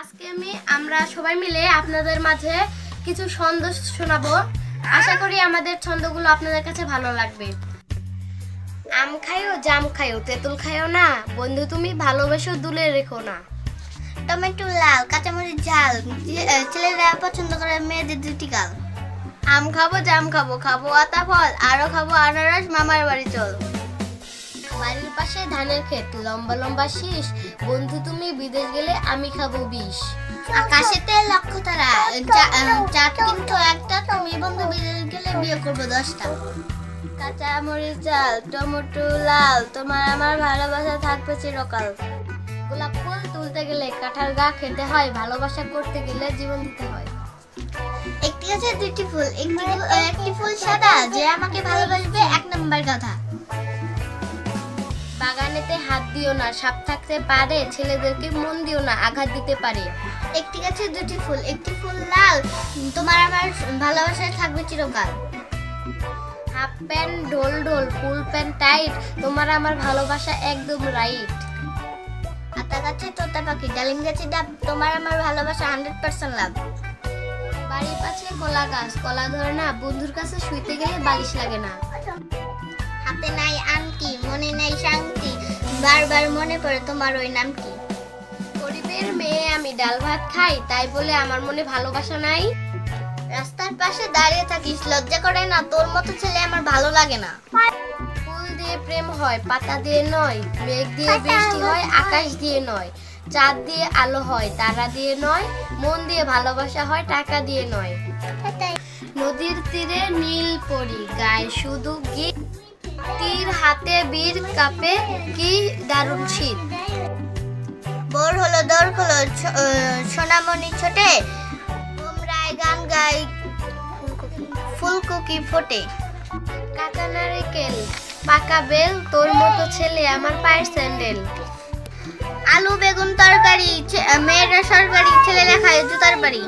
আজকে আমরা সবাই মিলে আপনাদের মাঝে কিছু ছন্দ শোনাবো। আশা করি আমাদের ছন্দগুলো আপনাদের কাছে ভালো লাগবে। আম খাইও জাম খাইও তেঁতুল খাইও না, বন্ধু তুমি ভালোবেসো দুলে রেখো না। টমেটো লাল কাঁচামরিচ ঝাল, ছেলেরা পছন্দ করে মেয়েদের দুটি গাল। আম খাবো জাম খাবো, খাবো আতা ফল, আরো খাবো আনারস, মামার বাড়ি চল। বাড়ির পাশে ধানের ক্ষেত, লম্বা লম্বা শীষ, বন্ধু তুমি বিদেশ গেলে আমি খাবো বিষ। আকাশেতে লক্ষ্য তারা, চাঁদ কিন্তু একটা, তুমি বন্ধু বিদেশ গেলে বিয়ে করবো 10টা। কাঁচা মরিচ ঝাল টমেটো লাল, তোমার আমার ভালোবাসা থাকবে চিরকাল। গোলাপ ফুল তুলতে গেলে কাঁঠাল গা খেতে হয়, ভালোবাসা করতে গেলে জীবন দিতে হয়। একটি গাছে দুটি ফুল, একটি ফুল সাদা, যে আমাকে ভালোবাসবে 1 নম্বর কথা। বাগানেতে হাত দিও না, সাপ থাকতে পারে, ছেলেদেরকে মন দিও না, আঘাত দিতে পারে। একটি গাছে দুটি ফুল, একটি ফুল লাল, তোমার আমার ভালোবাসায় থাকবে চিরকাল। হাফ প্যান্ট ঢোল ঢোল, ফুল প্যান্ট টাইট, তোমার আমার ভালোবাসা একদম রাইট। আতা গাছে তোতা পাখি, ডালিম গাছে ডাব, তোমার আমার ভালোবাসা 100% লাভ। বাড়ির পাশে কলা গাছ, কলা ধরে না, বন্ধুর কাছে শুইতে গেলে বালিশ লাগে না। হাতে নাই আংটি, মনে নাই শান্তি, বারবার মনে পড়ে তোমার ওই নাম কি। গরিবের মেয়ে আমি ডাল ভাত খাই, তাই বলে আমার মনে ভালোবাসা নাই। রাস্তার পাশে দাঁড়িয়ে থাকিস, লজ্জা করে না, তোর মতো ছেলে আমার ভালো লাগে না। ফুল দিয়ে প্রেম হয় পাতা দিয়ে নয়, মেঘ দিয়ে বৃষ্টি হয় আকাশ দিয়ে নয়, চাঁদ দিয়ে আলো হয় তারা দিয়ে নয়, মন দিয়ে ভালোবাসা হয় টাকা দিয়ে নয়। নদীর তীরে নীল পরি, গায়ে শুধু গীত, তীর হাতে বীর কাপে, কি দারুণ শীত। বোর হলো দৌড় হলো সোনামণি ছোটে, তোমরায় গান গাই ফুলকুকি ফোটে। কাঁচা নারকেল পাকা বেল, তোর মতো ছেলে আমার পায়ের স্যান্ডেল। আলু বেগুন তরকারি, মেয়েরা সরকারি, ছেলেরা খায় জুতার বাড়ি।